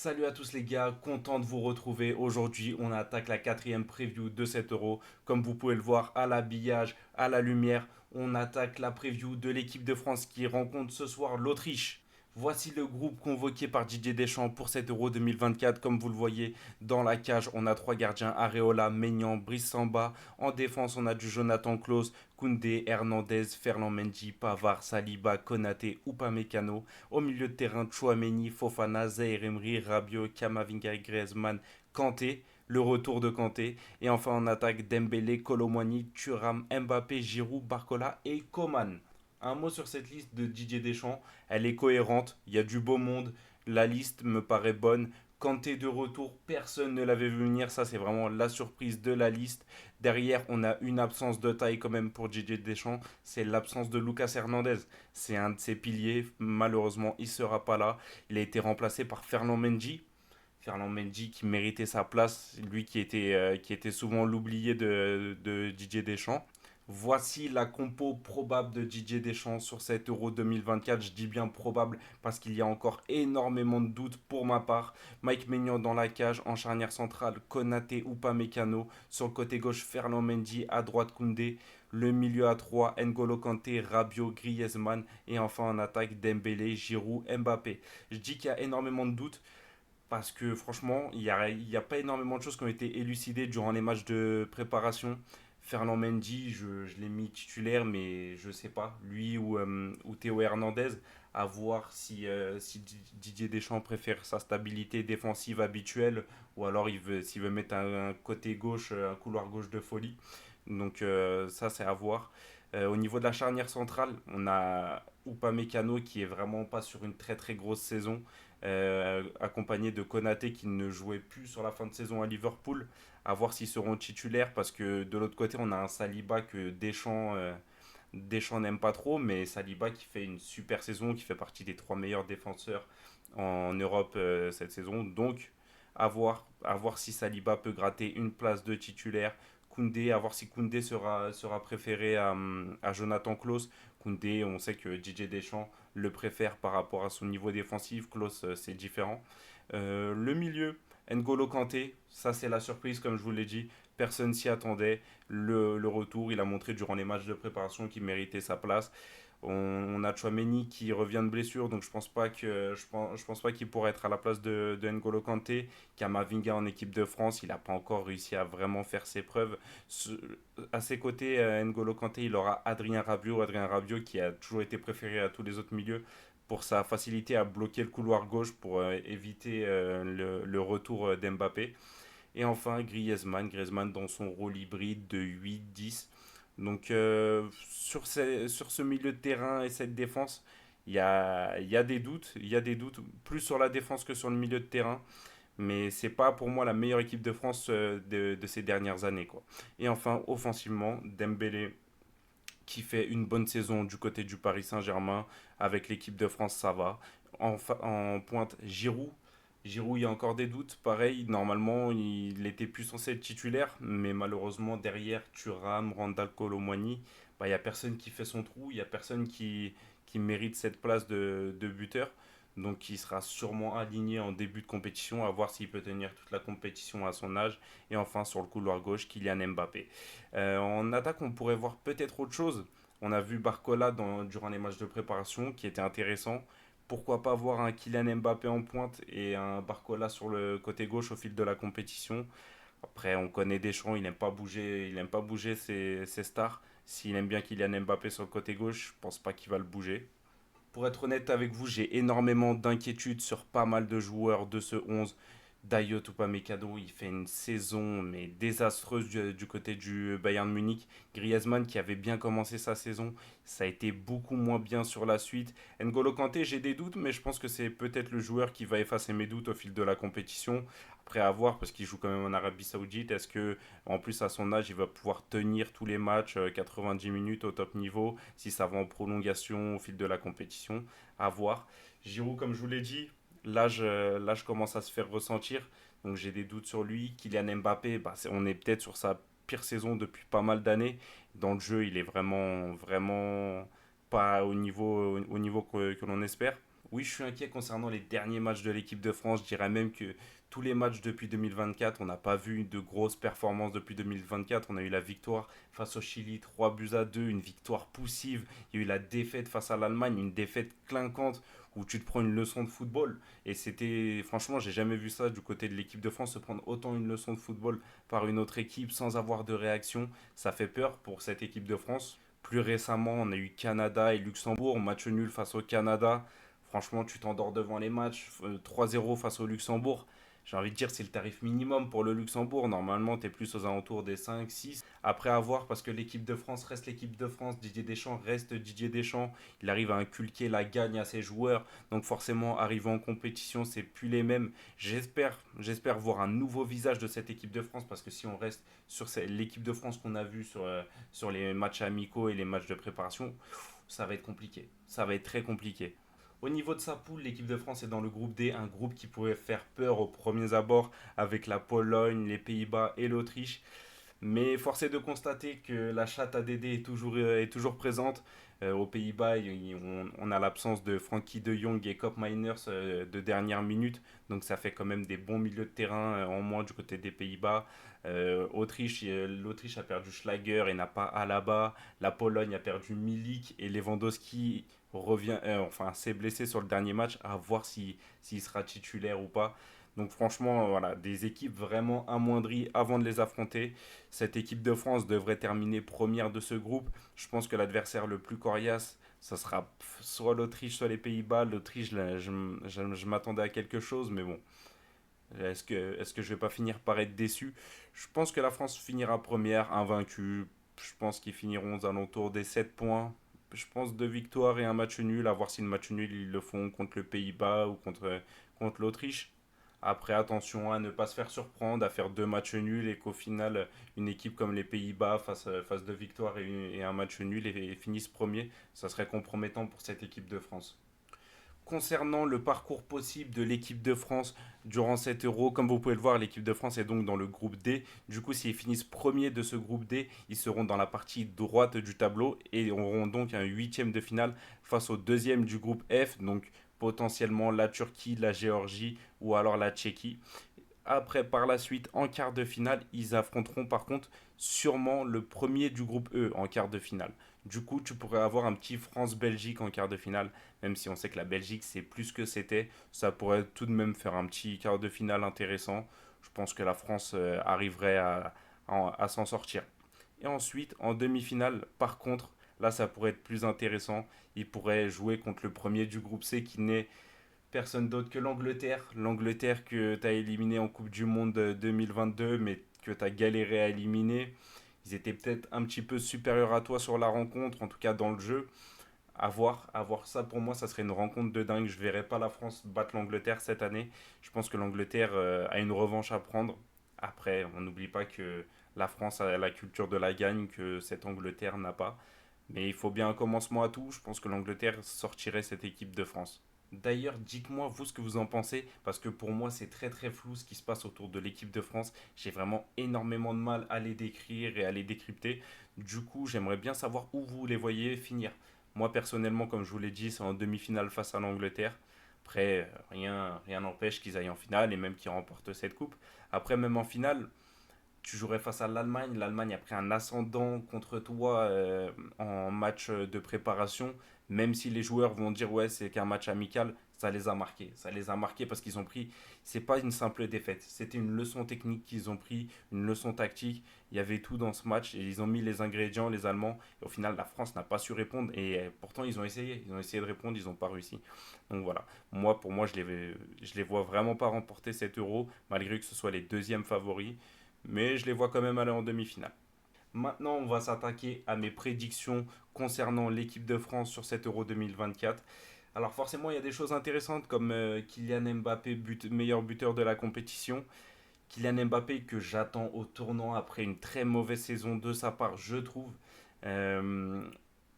Salut à tous les gars, content de vous retrouver. Aujourd'hui, on attaque la quatrième preview de 7 euros. Comme vous pouvez le voir à l'habillage, à la lumière, on attaque la preview de l'équipe de France qui rencontre ce soir l'Autriche. Voici le groupe convoqué par Didier Deschamps pour cet Euro 2024. Comme vous le voyez, dans la cage, on a trois gardiens, Areola, Maignan, Brice Samba. En défense, on a du Jonathan Klaus, Koundé, Hernandez, Ferland Mendy, Pavard, Saliba, Konaté, Upamecano. Au milieu de terrain, Chouameni, Fofana, Zaïre Emery, Rabiot, Kamavinga, Griezmann, Kanté. Le retour de Kanté. Et enfin en attaque, Dembélé, Colomwani, Thuram, Mbappé, Giroud, Barcola et Coman. Un mot sur cette liste de Didier Deschamps. Elle est cohérente, il y a du beau monde. La liste me paraît bonne. Kanté de retour, personne ne l'avait vu venir. Ça, c'est vraiment la surprise de la liste. Derrière, on a une absence de taille quand même pour Didier Deschamps. C'est l'absence de Lucas Hernandez. C'est un de ses piliers. Malheureusement, il ne sera pas là. Il a été remplacé par Ferland Mendy. Ferland Mendy qui méritait sa place, lui qui était souvent l'oublié de Didier Deschamps. Voici la compo probable de Didier Deschamps sur cet Euro 2024. Je dis bien probable parce qu'il y a encore énormément de doutes pour ma part. Mike Maignan dans la cage, en charnière centrale, Konaté ou Upamecano. Sur le côté gauche, Ferland Mendy, à droite Koundé. Le milieu à 3, N'Golo Kanté, Rabiot, Griezmann. Et enfin en attaque, Dembélé, Giroud, Mbappé. Je dis qu'il y a énormément de doutes parce que franchement, il y a pas énormément de choses qui ont été élucidées durant les matchs de préparation. Ferland Mendy, je l'ai mis titulaire, mais je sais pas, lui ou Théo Hernandez, à voir si Didier Deschamps préfère sa stabilité défensive habituelle ou alors s'il veut mettre un côté gauche, un couloir gauche de folie. Donc ça, c'est à voir. Au niveau de la charnière centrale, on a Upamecano qui est vraiment pas sur une très très grosse saison, accompagné de Konaté qui ne jouait plus sur la fin de saison à Liverpool. À voir s'ils seront titulaires parce que de l'autre côté, on a un Saliba que Deschamps n'aime pas trop, mais Saliba qui fait une super saison, qui fait partie des trois meilleurs défenseurs en Europe cette saison. Donc, à voir si Saliba peut gratter une place de titulaire. Koundé, à voir si Koundé sera préféré à Jonathan Klaus. Koundé, on sait que Didier Deschamps le préfère par rapport à son niveau défensif. Klaus, c'est différent. Le milieu, N'Golo Kanté, ça c'est la surprise comme je vous l'ai dit. Personne s'y attendait. Le retour, il a montré durant les matchs de préparation qu'il méritait sa place. On a Chouameni qui revient de blessure, donc je pense pas qu'il pourrait être à la place de N'Golo Kanté. Kamavinga en équipe de France, il n'a pas encore réussi à vraiment faire ses preuves. À ses côtés, N'Golo Kanté, il aura Adrien Rabiot qui a toujours été préféré à tous les autres milieux pour sa facilité à bloquer le couloir gauche pour éviter le retour d'Mbappé. Et enfin, Griezmann dans son rôle hybride de 8-10. Donc, sur ce milieu de terrain et cette défense, il y a des doutes. Il y a des doutes plus sur la défense que sur le milieu de terrain. Mais c'est pas pour moi la meilleure équipe de France de ces dernières années, quoi. Et enfin, offensivement, Dembélé qui fait une bonne saison du côté du Paris Saint-Germain. Avec l'équipe de France, ça va. En pointe, Giroud. Giroud, il y a encore des doutes. Pareil, normalement, il était plus censé être titulaire, mais malheureusement, derrière Thuram, Randal Colomwani, bah, il n'y a personne qui fait son trou, il n'y a personne qui mérite cette place de buteur. Donc, il sera sûrement aligné en début de compétition, à voir s'il peut tenir toute la compétition à son âge. Et enfin, sur le couloir gauche, Kylian Mbappé. En attaque, on pourrait voir peut-être autre chose. On a vu Barcola durant les matchs de préparation qui était intéressant. Pourquoi pas voir un Kylian Mbappé en pointe et un Barcola sur le côté gauche au fil de la compétition. Après, on connaît Deschamps, il n'aime pas bouger ses stars. S'il aime bien Kylian Mbappé sur le côté gauche, je pense pas qu'il va le bouger. Pour être honnête avec vous, j'ai énormément d'inquiétudes sur pas mal de joueurs de ce 11. Dayot Upamecano, il fait une saison mais désastreuse du côté du Bayern Munich. Griezmann qui avait bien commencé sa saison, ça a été beaucoup moins bien sur la suite. N'Golo Kanté, j'ai des doutes, mais je pense que c'est peut-être le joueur qui va effacer mes doutes au fil de la compétition. Après à voir parce qu'il joue quand même en Arabie Saoudite, est-ce que en plus à son âge il va pouvoir tenir tous les matchs 90 minutes au top niveau, si ça va en prolongation au fil de la compétition, à voir. Giroud, comme je vous l'ai dit, l'âge commence à se faire ressentir. Donc j'ai des doutes sur lui. Kylian Mbappé, bah, on est peut-être sur sa pire saison depuis pas mal d'années. Dans le jeu, il est vraiment, vraiment pas au niveau que l'on espère. Oui, je suis inquiet concernant les derniers matchs de l'équipe de France. Je dirais même que tous les matchs depuis 2024, on n'a pas vu de grosses performances depuis 2024. On a eu la victoire face au Chili, 3 buts à 2, une victoire poussive. Il y a eu la défaite face à l'Allemagne, une défaite clinquante où tu te prends une leçon de football. Et c'était, franchement, j'ai jamais vu ça du côté de l'équipe de France, se prendre autant une leçon de football par une autre équipe sans avoir de réaction. Ça fait peur pour cette équipe de France. Plus récemment, on a eu Canada et Luxembourg, match nul face au Canada. Franchement, tu t'endors devant les matchs. 3-0 face au Luxembourg. J'ai envie de dire, c'est le tarif minimum pour le Luxembourg. Normalement, tu es plus aux alentours des 5, 6. Après avoir, parce que l'équipe de France reste l'équipe de France, Didier Deschamps reste Didier Deschamps. Il arrive à inculquer la gagne à ses joueurs. Donc forcément, arrivé en compétition, c'est plus les mêmes. J'espère voir un nouveau visage de cette équipe de France, parce que si on reste sur l'équipe de France qu'on a vue sur les matchs amicaux et les matchs de préparation, ça va être compliqué. Ça va être très compliqué. Au niveau de sa poule, l'équipe de France est dans le groupe D, un groupe qui pouvait faire peur aux premiers abords avec la Pologne, les Pays-Bas et l'Autriche. Mais force est de constater que la chatte à Dédé est toujours présente. Aux Pays-Bas, on a l'absence de Frankie de Jong et Cop Miners de dernière minute. Donc ça fait quand même des bons milieux de terrain en moins du côté des Pays-Bas. L'Autriche a perdu Schlager et n'a pas Alaba. La Pologne a perdu Milik et Lewandowski s'est blessé sur le dernier match. À voir s'il sera titulaire ou pas. Donc franchement, voilà, des équipes vraiment amoindries avant de les affronter. Cette équipe de France devrait terminer première de ce groupe. Je pense que l'adversaire le plus coriace, ça sera soit l'Autriche, soit les Pays-Bas. L'Autriche, là, je m'attendais à quelque chose, mais bon, est-ce que je vais pas finir par être déçu? Je pense que la France finira première, invaincue. Je pense qu'ils finiront aux alentours des 7 points. Je pense 2 victoires et un match nul. À voir si le match nul, ils le font contre le Pays-Bas ou contre l'Autriche. Après, attention à ne pas se faire surprendre, à faire 2 matchs nuls et qu'au final, une équipe comme les Pays-Bas fasse 2 victoires et un match nul et finisse premier. Ça serait compromettant pour cette équipe de France. Concernant le parcours possible de l'équipe de France durant cet euro, comme vous pouvez le voir, l'équipe de France est donc dans le groupe D. Du coup, s'ils finissent premier de ce groupe D, ils seront dans la partie droite du tableau et auront donc un huitième de finale face au deuxième du groupe F, donc potentiellement la Turquie, la Géorgie ou alors la Tchéquie. Après, par la suite, en quart de finale, ils affronteront par contre sûrement le premier du groupe E en quart de finale. Du coup, tu pourrais avoir un petit France-Belgique en quart de finale, même si on sait que la Belgique, c'est plus que c'était. Ça pourrait tout de même faire un petit quart de finale intéressant. Je pense que la France arriverait à s'en sortir. Et ensuite, en demi-finale, par contre, là, ça pourrait être plus intéressant. Ils pourraient jouer contre le premier du groupe C qui n'est personne d'autre que l'Angleterre. L'Angleterre que tu as éliminé en Coupe du Monde 2022, mais que tu as galéré à éliminer. Ils étaient peut-être un petit peu supérieurs à toi sur la rencontre, en tout cas dans le jeu. À voir ça, pour moi, ça serait une rencontre de dingue. Je ne verrais pas la France battre l'Angleterre cette année. Je pense que l'Angleterre a une revanche à prendre. Après, on n'oublie pas que la France a la culture de la gagne que cette Angleterre n'a pas. Mais il faut bien un commencement à tout. Je pense que l'Angleterre sortirait cette équipe de France. D'ailleurs, dites-moi vous ce que vous en pensez, parce que pour moi c'est très très flou ce qui se passe autour de l'équipe de France. J'ai vraiment énormément de mal à les décrire et à les décrypter. Du coup, j'aimerais bien savoir où vous les voyez finir. Moi personnellement, comme je vous l'ai dit, c'est en demi-finale face à l'Angleterre. Après, rien n'empêche qu'ils aillent en finale et même qu'ils remportent cette coupe. Après, même en finale, tu jouerais face à l'Allemagne. L'Allemagne a pris un ascendant contre toi en match de préparation. Même si les joueurs vont dire ouais c'est qu'un match amical, ça les a marqués. Ça les a marqués parce qu'ils ont pris, c'est pas une simple défaite, c'était une leçon technique qu'ils ont pris, une leçon tactique. Il y avait tout dans ce match et ils ont mis les ingrédients, les Allemands. Et au final, la France n'a pas su répondre et pourtant ils ont essayé de répondre, ils n'ont pas réussi. Donc voilà, pour moi, je les vois vraiment pas remporter cet euro malgré que ce soit les deuxièmes favoris mais je les vois quand même aller en demi-finale. Maintenant, on va s'attaquer à mes prédictions concernant l'équipe de France sur cet Euro 2024. Alors forcément, il y a des choses intéressantes comme Kylian Mbappé, meilleur buteur de la compétition. Kylian Mbappé que j'attends au tournant après une très mauvaise saison de sa part, je trouve. Euh,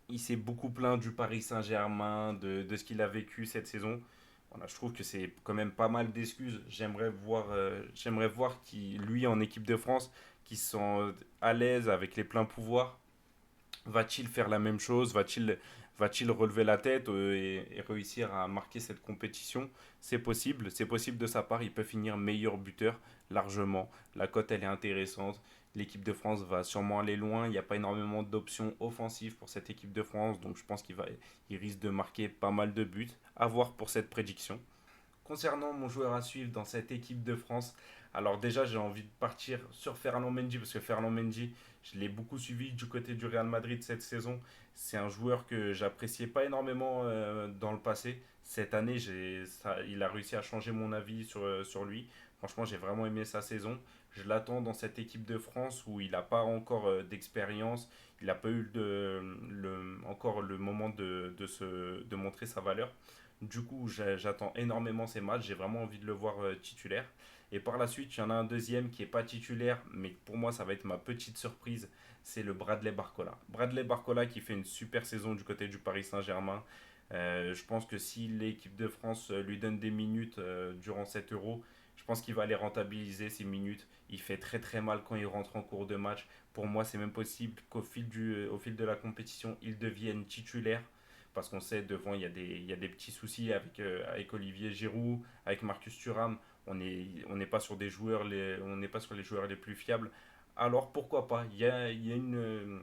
il s'est beaucoup plaint du Paris Saint-Germain, de ce qu'il a vécu cette saison. Voilà, je trouve que c'est quand même pas mal d'excuses. J'aimerais voir qui, lui en équipe de France, qui se sent à l'aise avec les pleins pouvoirs. Va-t-il faire la même chose? Va-t-il relever la tête et réussir à marquer cette compétition? C'est possible de sa part, il peut finir meilleur buteur largement. La cote, elle est intéressante. L'équipe de France va sûrement aller loin. Il n'y a pas énormément d'options offensives pour cette équipe de France, donc je pense il risque de marquer pas mal de buts. À voir pour cette prédiction. Concernant mon joueur à suivre dans cette équipe de France, alors déjà j'ai envie de partir sur Ferland Mendy parce que Ferland Mendy, je l'ai beaucoup suivi du côté du Real Madrid cette saison. C'est un joueur que j'appréciais pas énormément dans le passé. Cette année, il a réussi à changer mon avis sur lui. Franchement, j'ai vraiment aimé sa saison. Je l'attends dans cette équipe de France où il n'a pas encore d'expérience. Il n'a pas eu encore le moment de montrer sa valeur. Du coup, j'attends énormément ces matchs. J'ai vraiment envie de le voir titulaire. Et par la suite, il y en a un deuxième qui n'est pas titulaire, mais pour moi, ça va être ma petite surprise. C'est le Bradley Barcola. Bradley Barcola qui fait une super saison du côté du Paris Saint-Germain. Je pense que si l'équipe de France lui donne des minutes durant 7 euros, je pense qu'il va les rentabiliser ces minutes. Il fait très très mal quand il rentre en cours de match. Pour moi, c'est même possible au fil de la compétition, il devienne titulaire parce qu'on sait devant il y a des petits soucis avec Olivier Giroud, avec Marcus Thuram. On n'est pas sur on n'est pas sur les joueurs les plus fiables. Alors pourquoi pas? Il y a une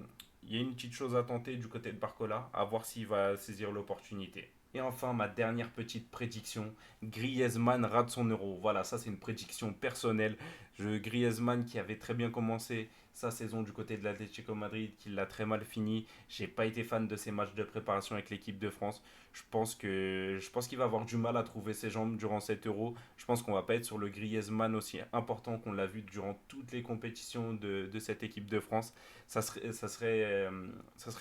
petite chose à tenter du côté de Barcola, à voir s'il va saisir l'opportunité. Et enfin, ma dernière petite prédiction, Griezmann rate son euro. Voilà, ça c'est une prédiction personnelle. Griezmann qui avait très bien commencé sa saison du côté de l'Atlético Madrid, qui l'a très mal fini. J'ai pas été fan de ses matchs de préparation avec l'équipe de France. Je pense qu'il va avoir du mal à trouver ses jambes durant cet euro. Je pense qu'on va pas être sur le Griezmann aussi important qu'on l'a vu durant toutes les compétitions de cette équipe de France. Ça serait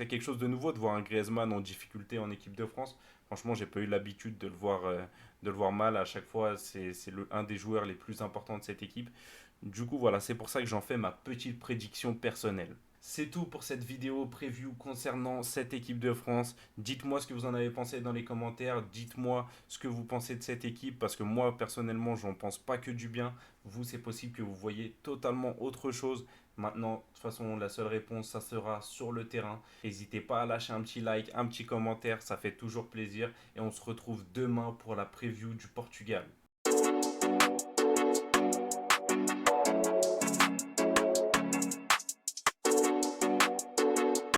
quelque chose de nouveau de voir un Griezmann en difficulté en équipe de France. Franchement, j'ai pas eu l'habitude de le voir mal. À chaque fois, c'est un des joueurs les plus importants de cette équipe. Du coup, voilà, c'est pour ça que j'en fais ma petite prédiction personnelle. C'est tout pour cette vidéo preview concernant cette équipe de France. Dites-moi ce que vous en avez pensé dans les commentaires. Dites-moi ce que vous pensez de cette équipe parce que moi, personnellement, j'en pense pas que du bien. Vous, c'est possible que vous voyez totalement autre chose. Maintenant, de toute façon, la seule réponse, ça sera sur le terrain. N'hésitez pas à lâcher un petit like, un petit commentaire, ça fait toujours plaisir. Et on se retrouve demain pour la preview du Portugal.